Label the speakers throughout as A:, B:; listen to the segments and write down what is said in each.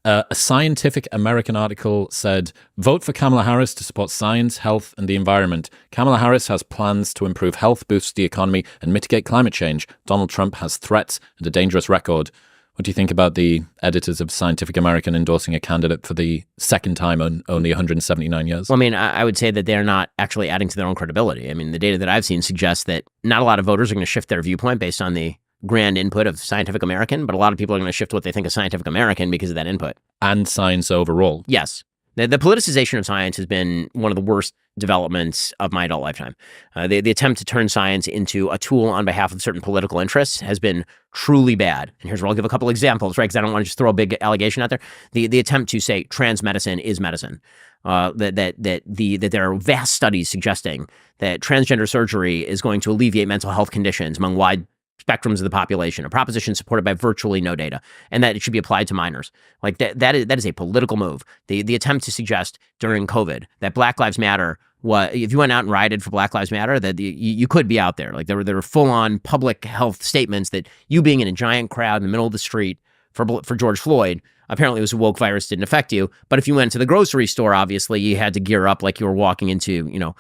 A: A Scientific American article said, vote for Kamala Harris to support science, health, and the environment. Kamala Harris has plans to improve health, boost the economy, and mitigate climate change. Donald Trump has threats and a dangerous record. What do you think about the editors of Scientific American endorsing a candidate for the second time in only 179 years?
B: Well, I mean, I would say that they're not actually adding to their own credibility. I mean, the data that I've seen suggests that not a lot of voters are going to shift their viewpoint based on the grand input of Scientific American, but a lot of people are going to shift what they think of Scientific American because of that input.
A: And science overall.
B: Yes. The politicization of science has been one of the worst developments of my adult lifetime. The attempt to turn science into a tool on behalf of certain political interests has been truly bad. And here's where I'll give a couple examples, right? Because I don't want to just throw a big allegation out there. The attempt to say trans medicine is medicine. That there are vast studies suggesting that transgender surgery is going to alleviate mental health conditions among wide spectrums of the population, a proposition supported by virtually no data, and that it should be applied to minors. Like that is a political move. The attempt to suggest during COVID that Black Lives Matter, if you went out and rioted for Black Lives Matter, that you could be out there. Like there were full-on public health statements that you being in a giant crowd in the middle of the street for George Floyd, apparently it was a woke virus, didn't affect you. But if you went to the grocery store, obviously you had to gear up like you were walking into,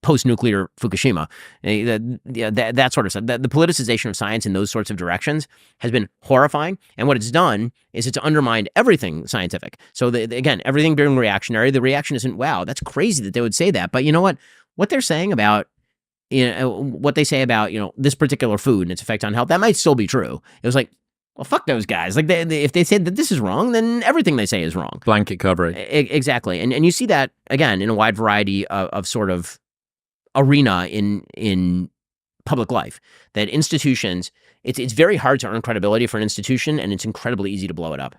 B: post-nuclear Fukushima, that sort of stuff. The politicization of science in those sorts of directions has been horrifying. And what it's done is it's undermined everything scientific. So again, everything being reactionary, the reaction isn't, wow, that's crazy that they would say that. But you know what? What they're saying about, what they say about, this particular food and its effect on health, that might still be true. It was like, well, fuck those guys. Like if they say that this is wrong, then everything they say is wrong.
A: Blanket coverage.
B: Exactly. And you see that, again, in a wide variety of sort of arena in public life, that institutions, it's very hard to earn credibility for an institution, and it's incredibly easy to blow it up.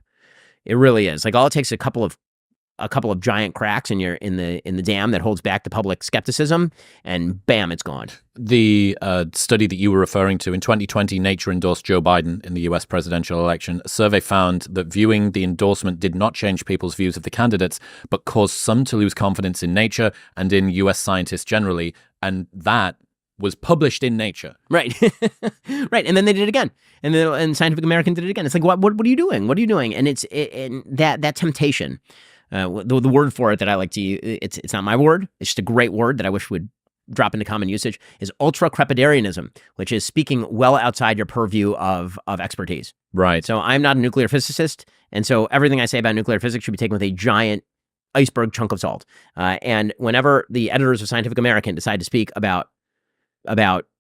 B: It really is. Like all it takes is a couple of giant cracks in the dam that holds back the public skepticism, and bam, it's gone.
A: The study that you were referring to, in 2020, Nature endorsed Joe Biden in the U.S. presidential election. A survey found that viewing the endorsement did not change people's views of the candidates, but caused some to lose confidence in Nature and in U.S. scientists generally. And that was published in Nature.
B: Right. Right. And then they did it again. And Scientific American did it again. It's like, what are you doing? What are you doing? And that temptation, the word for it that I like to use, it's not my word. It's just a great word that I wish would drop into common usage, is ultra-crepidarianism, which is speaking well outside your purview of expertise.
A: Right.
B: So I'm not a nuclear physicist, and so everything I say about nuclear physics should be taken with a giant iceberg chunk of salt. And whenever the editors of Scientific American decide to speak about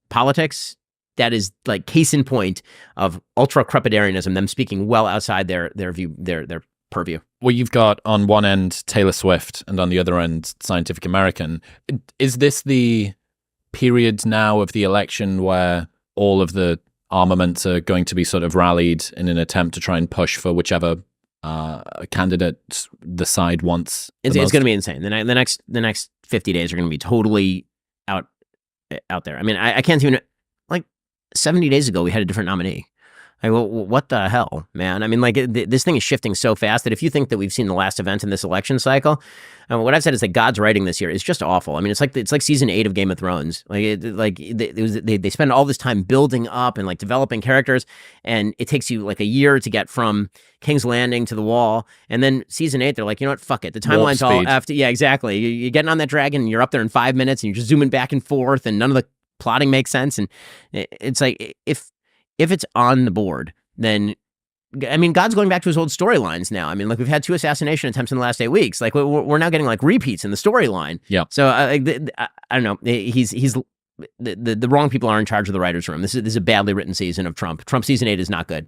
B: politics, that is like case in point of ultra-crepidarianism, them speaking well outside their view, their purview.
A: Well, you've got on one end Taylor Swift and on the other end Scientific American. Is this the period now of the election where all of the armaments are going to be sort of rallied in an attempt to try and push for whichever candidate the side wants?
B: It's going to be insane. The next 50 days are going to be totally out there. I mean, I can't even, like 70 days ago, we had a different nominee. Like, well, what the hell, man? I mean, like this thing is shifting so fast that if you think that we've seen the last event in this election cycle, what I've said is that God's writing this year is just awful. I mean, it's like season 8 of Game of Thrones. They spend all this time building up and like developing characters, and it takes you like a year to get from King's Landing to the Wall, and then season 8, they're like, you know what, fuck it, the timeline's all after. Yeah, exactly. You're getting on that dragon, and you're up there in 5 minutes, and you're just zooming back and forth, and none of the plotting makes sense. And it's like if it's on the board, then, I mean, God's going back to his old storylines now. I mean, like we've had 2 assassination attempts in the last 8 weeks. Like we're now getting like repeats in the storyline.
A: Yeah.
B: So I don't know. He's the wrong people are in charge of the writers' room. This is a badly written season of Trump. Trump season 8 is not good.